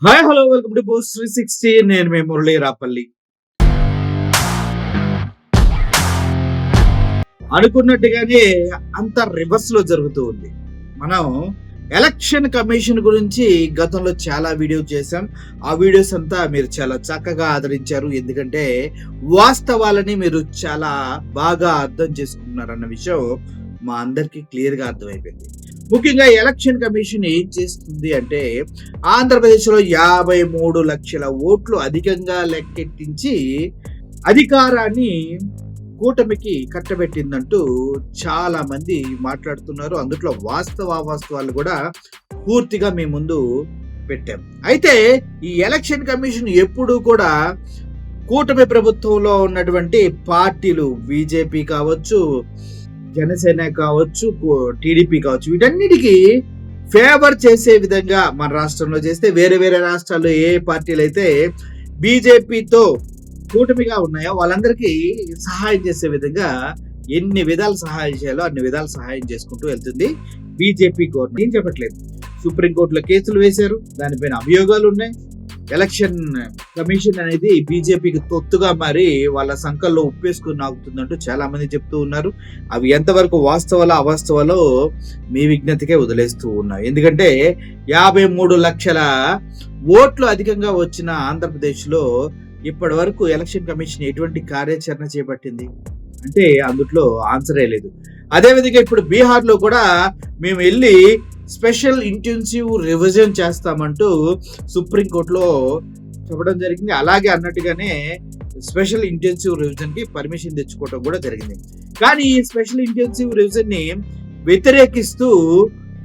Hi hello welcome to post 360. నేను మీ మురళీ రాపల్లి. అనుకున్నట్టుగానే అంత రివర్స్ లో జరుగుతూ ఉంది. మనం ఎలక్షన్ కమిషన్ గురించి గతంలో చాలా వీడియో చేశాం. ఆ వీడియోస్ అంతా మీరు చాలా చక్కగా ఆదరించారు. ఎందుకంటే వాస్తవాలని మీరు చాలా బాగా అర్థం చేసుకున్నారన్న విషయం మా అందరికీ క్లియర్ గా అర్థమైపోయింది. ముఖ్యంగా ఎలక్షన్ కమిషన్ ఏం చేస్తుంది అంటే ఆంధ్రప్రదేశ్లో 53 లక్షల ఓట్లు అధికంగా లెక్కెట్టించి అధికారాన్ని కూటమికి కట్టబెట్టిందంటూ చాలా మంది మాట్లాడుతున్నారు. అందులో వాస్తవాలు కూడా పూర్తిగా మీ ముందు పెట్టాం. అయితే ఈ ఎలక్షన్ కమిషన్ ఎప్పుడు కూడా కూటమి ప్రభుత్వంలో ఉన్నటువంటి పార్టీలు బీజేపీ కావచ్చు, జనసేన కావచ్చు, టీడీపీ కావచ్చు, వీటన్నిటికీ ఫేవర్ చేసే విధంగా మన రాష్ట్రంలో చేస్తే వేరే వేరే రాష్ట్రాల్లో ఏ పార్టీలు అయితే బీజేపీతో కూటమిగా ఉన్నాయో వాళ్ళందరికీ సహాయం చేసే విధంగా ఎన్ని విధాలు సహాయం చేయాలో అన్ని విధాలు సహాయం చేసుకుంటూ వెళ్తుంది బీజేపీ గవర్నమెంట్. ఏం చెప్పట్లేదు, సుప్రీంకోర్టులో కేసులు వేశారు, దానిపైన అభియోగాలు ఉన్నాయి. ఎలక్షన్ కమిషన్ అనేది బీజేపీకి తొత్తుగా మారి వాళ్ళ సంకల్లో ఉప్పేసుకుని నాగుతుందంటూ చాలా మంది చెప్తూ ఉన్నారు. అవి ఎంతవరకు వాస్తవాలో అవాస్తవాలో మీ విజ్ఞతకే వదిలేస్తూ ఉన్నాయి. ఎందుకంటే 53 లక్షల ఓట్లు అధికంగా వచ్చిన ఆంధ్రప్రదేశ్లో ఇప్పటి వరకు ఎలక్షన్ కమిషన్ ఎటువంటి కార్యాచరణ చేపట్టింది అంటే అందులో ఆన్సరే లేదు. అదేవిధంగా ఇప్పుడు బీహార్లో కూడా మేము వెళ్ళి స్పెషల్ ఇంటెన్సివ్ రివిజన్ చేస్తామంటూ సుప్రీంకోర్టులో చెప్పడం జరిగింది. అలాగే అన్నట్టుగానే స్పెషల్ ఇంటెన్సివ్ రివిజన్ కి పర్మిషన్ తెచ్చుకోవడం కూడా జరిగింది. కానీ ఈ స్పెషల్ ఇంటెన్సివ్ రివిజన్ ని వ్యతిరేకిస్తూ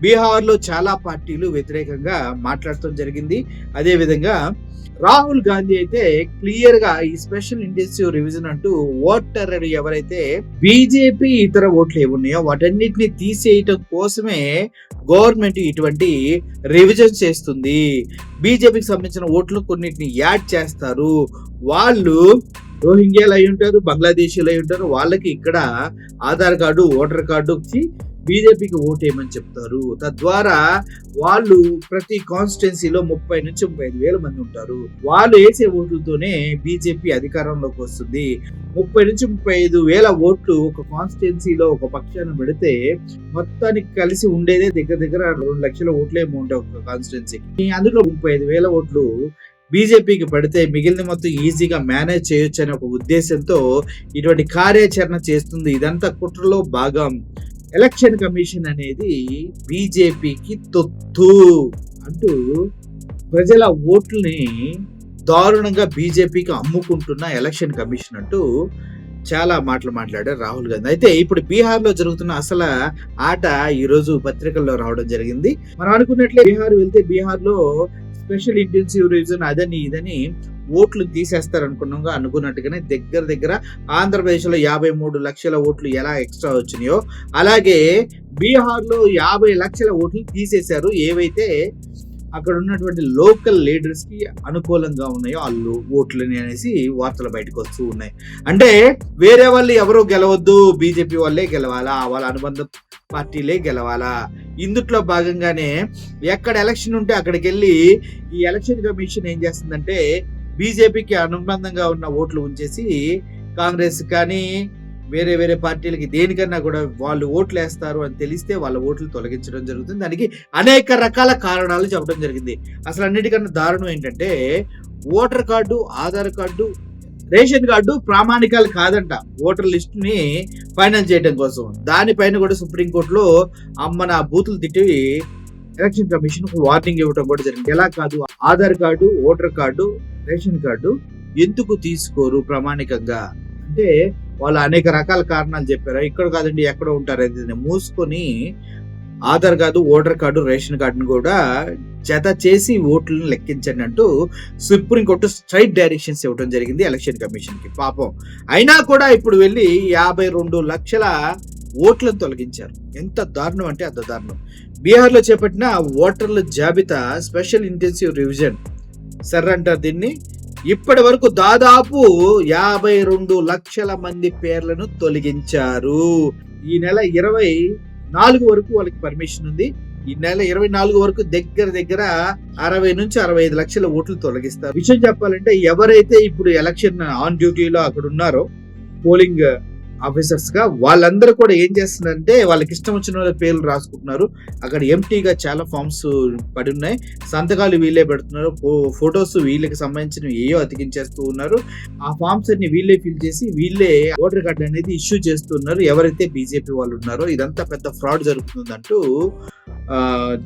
బీహార్లో చాలా పార్టీలు వ్యతిరేకంగా మాట్లాడటం జరిగింది. అదేవిధంగా రాహుల్ గాంధీ అయితే క్లియర్ గా ఈ స్పెషల్ ఇంటెన్సివ్ రివిజన్ అంటూ ఓటర్ ఎవరైతే బీజేపీ ఇతర ఓట్లు ఏమున్నాయో వాటన్నిటిని తీసేయటం కోసమే గవర్నమెంట్ ఇటువంటి రివిజన్ చేస్తుంది. బీజేపీకి సంబంధించిన ఓట్లు కొన్నిటిని యాడ్ చేస్తారు. వాళ్ళు రోహింగ్యాలు అయి ఉంటారు, బంగ్లాదేశీలు అయి ఉంటారు. వాళ్ళకి ఇక్కడ ఆధార్ కార్డు, ఓటర్ కార్డు ఇచ్చి బీజేపీకి ఓటేయమని చెప్తారు. తద్వారా వాళ్ళు ప్రతి కాన్స్టిట్యున్సీలో 30 నుంచి 35 వేల మంది ఉంటారు. వాళ్ళు వేసే ఓట్లతోనే బీజేపీ అధికారంలోకి వస్తుంది. 30 నుంచి 35 వేల ఓట్లు ఒక కాన్స్టిట్యున్సీలో ఒక పక్షాన పెడితే మొత్తానికి కలిసి ఉండేదే దగ్గర 2 లక్షల ఓట్లే ఉంటాయి ఒక కాన్స్టిట్యున్సీకి. అందులో 35 వేల ఓట్లు బీజేపీకి పడితే మిగిలిన మొత్తం ఈజీగా మేనేజ్ చేయొచ్చు అనే ఒక ఉద్దేశంతో ఇటువంటి కార్యాచరణ చేస్తుంది. ఇదంతా కుట్రలో భాగం. ఎలక్షన్ కమిషన్ అనేది బీజేపీకి తొత్తు అంటూ ప్రజల ఓట్లని దారుణంగా బీజేపీకి అమ్ముకుంటున్న ఎలక్షన్ కమిషన్ అంటూ చాలా మాటలు మాట్లాడారు రాహుల్ గాంధీ. అయితే ఇప్పుడు బీహార్ లో జరుగుతున్న అసలు ఆట ఈ రోజు పత్రికల్లో రావడం జరిగింది. మనం అనుకున్నట్లే బీహార్ వెళ్తే బీహార్ లో స్పెషల్ ఇంటెన్సివ్ రివిజన్ అదని ఇదని ఓట్లు తీసేస్తారు అనుకున్నట్టుగానే దగ్గర ఆంధ్రప్రదేశ్ లో 53 లక్షల ఓట్లు ఎలా ఎక్స్ట్రా వచ్చినాయో అలాగే బీహార్ లో 50 లక్షల ఓట్లు తీసేశారు. ఏవైతే అక్కడ ఉన్నటువంటి లోకల్ లీడర్స్ కి అనుకూలంగా ఉన్నాయో వాళ్ళు ఓట్లని అనేసి వార్తలు బయటకు వస్తూ ఉన్నాయి. అంటే వేరే వాళ్ళు ఎవరో గెలవద్దు, బీజేపీ వాళ్ళే గెలవాలా, వాళ్ళ అనుబంధ పార్టీలే గెలవాలా. ఇందుట్లో భాగంగానే ఎక్కడ ఎలక్షన్ ఉంటే అక్కడికి వెళ్ళి ఈ ఎలక్షన్ కమిషన్ ఏం చేస్తుందంటే బీజేపీకి అనుబంధంగా ఉన్న ఓట్లు ఉంచేసి కాంగ్రెస్ కానీ వేరే వేరే పార్టీలకి దేనికన్నా కూడా వాళ్ళు ఓట్లు వేస్తారు అని తెలిస్తే వాళ్ళ ఓట్లు తొలగించడం జరుగుతుంది. దానికి అనేక రకాల కారణాలు చెప్పడం జరిగింది. అసలు అన్నిటికన్నా దారుణం ఏంటంటే voter card, Aadhaar card, ration card ప్రామాణికాలు కాదంట ఓటర్ లిస్ట్ ని ఫైనల్ చేయడం కోసం. దానిపైన కూడా సుప్రీంకోర్టులో అమ్మన బూతులు తిట్టి ఎలక్షన్ కమిషన్ వార్నింగ్ ఇవ్వడం కూడా జరిగింది. ఎలా కాదు, Aadhaar card, voter card, ration card ఎందుకు తీసుకోరు ప్రామాణికంగా అంటే వాళ్ళు అనేక రకాల కారణాలు చెప్పారు. ఇక్కడ కాదండి ఎక్కడ ఉంటారు మూసుకొని Aadhaar card, voter card, ration కార్డును కూడా జత చేసి ఓట్లను లెక్కించండి అంటూ సుప్రీంకోర్టు స్ట్రైట్ డైరెక్షన్స్ ఇవ్వడం జరిగింది ఎలక్షన్ కమిషన్ కి. పాపం అయినా కూడా ఇప్పుడు వెళ్ళి 52 లక్షల ఓట్లను తొలగించారు. ఎంత దారుణం అంటే అంత దారుణం. బీహార్ లో చేపట్టిన ఓటర్ల జాబితా స్పెషల్ ఇంటెన్సివ్ రివిజన్ సర్ అంటారు దీన్ని. ఇప్పటి వరకు దాదాపు 52 లక్షల మంది పేర్లను తొలగించారు. ఈ నెల 24 వరకు వాళ్ళకి పర్మిషన్ ఉంది. ఈ నెల 24 వరకు దగ్గర దగ్గర 60 నుంచి 65 లక్షల ఓట్లు తొలగిస్తారు. విషయం చెప్పాలంటే ఎవరైతే ఇప్పుడు ఎలక్షన్ ఆన్ డ్యూటీలో అక్కడ ఉన్నారో పోలింగ్ ఆఫీసర్స్ గా, వాళ్ళందరూ కూడా ఏం చేస్తున్నారంటే వాళ్ళకి ఇష్టం వచ్చిన వాళ్ళ పేర్లు రాసుకుంటున్నారు. అక్కడ ఎంటీగా చాలా ఫామ్స్ పడి ఉన్నాయి, సంతకాలు వీళ్ళే పెడుతున్నారు, ఫొటోస్ వీళ్ళకి సంబంధించిన ఏయో అతికించేస్తూ ఉన్నారు. ఆ ఫామ్స్ అన్ని వీళ్ళే ఫిల్ చేసి వీళ్ళే ఓటర్ కార్డు అనేది ఇష్యూ చేస్తున్నారు ఎవరైతే బీజేపీ వాళ్ళు ఉన్నారో. ఇదంతా పెద్ద ఫ్రాడ్ జరుగుతుందంటూ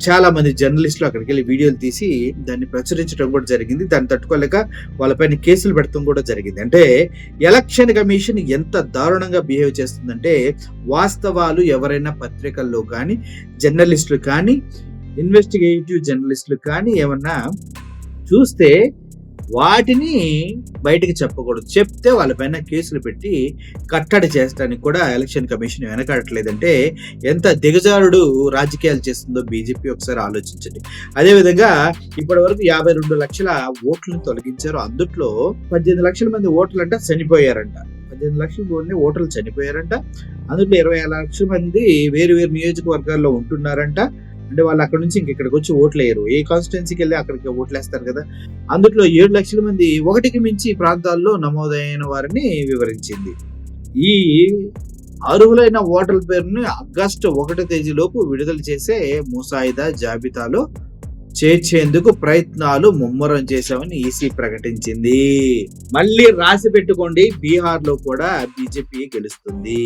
చాలా మంది జర్నలిస్టులు అక్కడికి వెళ్ళి వీడియోలు తీసి దాన్ని ప్రచురించడం కూడా జరిగింది. దాన్ని తట్టుకోలేక వాళ్ళపైన కేసులు పెడతాం కూడా జరిగింది. అంటే ఎలక్షన్ కమిషన్ ఎంత దారుణంగా బిహేవ్ చేస్తుందంటే, వాస్తవాలు ఎవరైనా పత్రికల్లో కానీ జర్నలిస్టులు కానీ ఇన్వెస్టిగేటివ్ జర్నలిస్టులు కానీ ఏమన్నా చూస్తే వాటిని బయటికి చెప్పకూడదు, చెప్తే వాళ్ళపైన కేసులు పెట్టి కట్టడి చేస్తానికి కూడా ఎలక్షన్ కమిషన్ వెనకాడట్లేదంటే ఎంత దిగజారుడు రాజకీయాలు చేస్తుందో బీజేపీ ఒకసారి ఆలోచించండి. అదేవిధంగా ఇప్పటి వరకు 52 లక్షల ఓట్లను తొలగించారు. అందుట్లో 18 లక్షల మంది ఓట్లు అంట చనిపోయారంట. 18 లక్షల మంది ఓటర్లు చనిపోయారంట. అందులో 20 లక్షల మంది వేరు వేరు నియోజకవర్గాల్లో ఉంటున్నారంట. అంటే వాళ్ళు అక్కడ నుంచి ఇక్కడికి వచ్చి ఓట్లు వేయరు, ఏ కాన్స్టిట్యున్సీకి వెళ్ళి అక్కడికి ఓట్లు వేస్తారు కదా. అందులో 7 లక్షల మంది ఒకటికి మించి ప్రాంతాల్లో నమోదైన వారిని వివరించింది. ఈ అర్హులైన ఓటర్ల పేరుని ఆగస్టు 1 తేదీలోపు విడుదల చేసే ముసాయిదా జాబితాలో చేర్చేందుకు ప్రయత్నాలు ముమ్మరం చేశామని ఈసీ ప్రకటించింది. మళ్ళీ రాసి పెట్టుకోండి, బీహార్ లో కూడా బీజేపీ గెలుస్తుంది.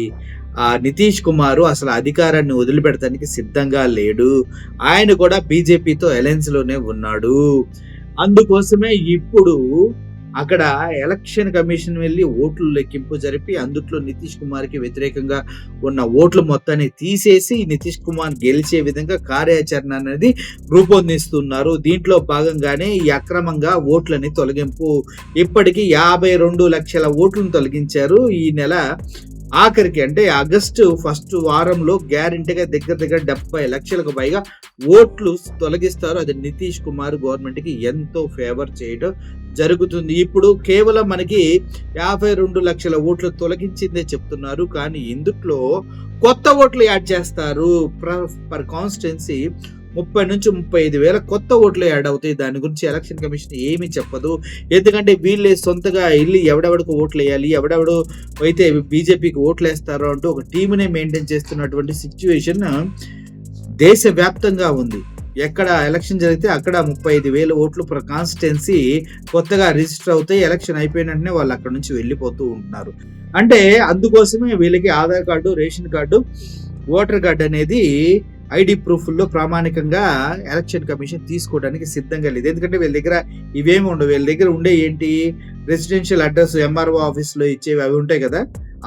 నితీష్ కుమార్ అసలు అధికారాన్ని వదిలిపెడతానికి సిద్ధంగా లేడు, ఆయన కూడా బీజేపీతో అలయన్స్ లోనే ఉన్నాడు. అందుకోసమే ఇప్పుడు అక్కడ ఎలక్షన్ కమిషన్ వెళ్ళి ఓట్లు లెక్కింపు జరిపి అందుట్లో నితీష్ కుమార్ కి వ్యతిరేకంగా ఉన్న ఓట్లు మొత్తాన్ని తీసేసి నితీష్ కుమార్ గెలిచే విధంగా కార్యాచరణ అనేది రూపొందిస్తున్నారు. దీంట్లో భాగంగానే ఈ అక్రమంగా ఓట్లని తొలగింపు ఇప్పటికీ 52 లక్షల ఓట్లను తొలగించారు. ఈ నెల ఆఖరికి అంటే ఆగస్టు ఫస్ట్ వారంలో గ్యారెంటీగా దగ్గర దగ్గర 70 లక్షలకు పైగా ఓట్లు తొలగిస్తారు. అది నితీష్ కుమార్ గవర్నమెంట్ కి ఎంతో ఫేవర్ చేయడం జరుగుతుంది. ఇప్పుడు కేవలం మనకి 52 లక్షల ఓట్లు తొలగించిందే చెప్తున్నారు, కానీ ఇందులో కొత్త ఓట్లు యాడ్ చేస్తారు. పర్ కాన్స్టిట్యున్సీ 30 నుంచి 35 వేల కొత్త ఓట్లు యాడ్ అవుతాయి. దాని గురించి ఎలక్షన్ కమిషన్ ఏమీ చెప్పదు, ఎందుకంటే వీళ్ళే సొంతగా వెళ్ళి ఎవడెవడికి ఓట్లు వేయాలి, ఎవడెవడు అయితే బీజేపీకి ఓట్లు వేస్తారో అంటూ ఒక టీమునే మెయింటైన్ చేస్తున్నటువంటి సిచ్యువేషన్ దేశవ్యాప్తంగా ఉంది. ఎక్కడ ఎలక్షన్ జరిగితే అక్కడ 35,000 ఓట్లు పర్ కాన్స్టిట్యున్సీ కొత్తగా రిజిస్టర్ అవుతాయి. ఎలక్షన్ అయిపోయిన వెంటనే వాళ్ళు అక్కడ నుంచి వెళ్ళిపోతూ ఉంటున్నారు. అంటే అందుకోసమే వీళ్ళకి Aadhaar card, ration card, voter card అనేది ఐడి ప్రూఫ్ల్లో ప్రామాణికంగా ఎలక్షన్ కమిషన్ తీసుకోవడానికి సిద్ధంగా లేదు. ఎందుకంటే వీళ్ళ దగ్గర ఇవేమి ఉండవు. వీళ్ళ దగ్గర ఉండే ఏంటి, రెసిడెన్షియల్ అడ్రస్ ఎంఆర్ఓ ఆఫీస్లో ఇచ్చేవి అవి ఉంటాయి కదా,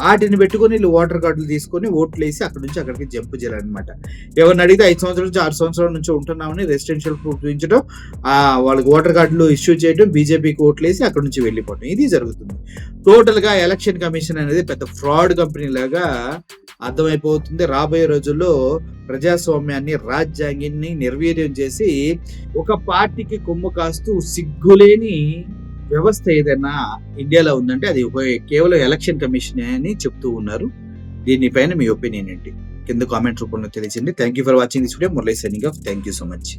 వాటిని పెట్టుకొని వీళ్ళు ఓటర్ కార్డులు తీసుకొని ఓట్లు వేసి అక్కడ నుంచి అక్కడికి జంప్ చేయాలన్నమాట. ఎవరిని అడిగితే 5 సంవత్సరాల నుంచి 6 సంవత్సరాల నుంచి ఉంటున్నామని రెసిడెన్షియల్ ప్రూఫ్ చూపించడం, వాళ్ళకి ఓటర్ కార్డులు ఇష్యూ చేయడం, బీజేపీకి ఓట్లు వేసి అక్కడ నుంచి వెళ్ళిపోవడం, ఇది జరుగుతుంది. టోటల్ గా ఎలక్షన్ కమిషన్ అనేది పెద్ద ఫ్రాడ్ కంపెనీ లాగా అర్థమైపోతుంది. రాబోయే రోజుల్లో ప్రజాస్వామ్యాన్ని, రాజ్యాంగాన్ని నిర్వీర్యం చేసి ఒక పార్టీకి కొమ్ము కాస్తూ సిగ్గులేని వ్యవస్థ ఏదైనా ఇండియాలో ఉందంటే అది కేవలం ఎలక్షన్ కమిషన్ అని చెప్తూ ఉన్నారు. దీనిపైన మీ ఒపీనియన్ ఏంటి కింద కామెంట్ రూపంలో తెలియజేయండి. Thank you for watching this video. Murali signing off. Thank you so much.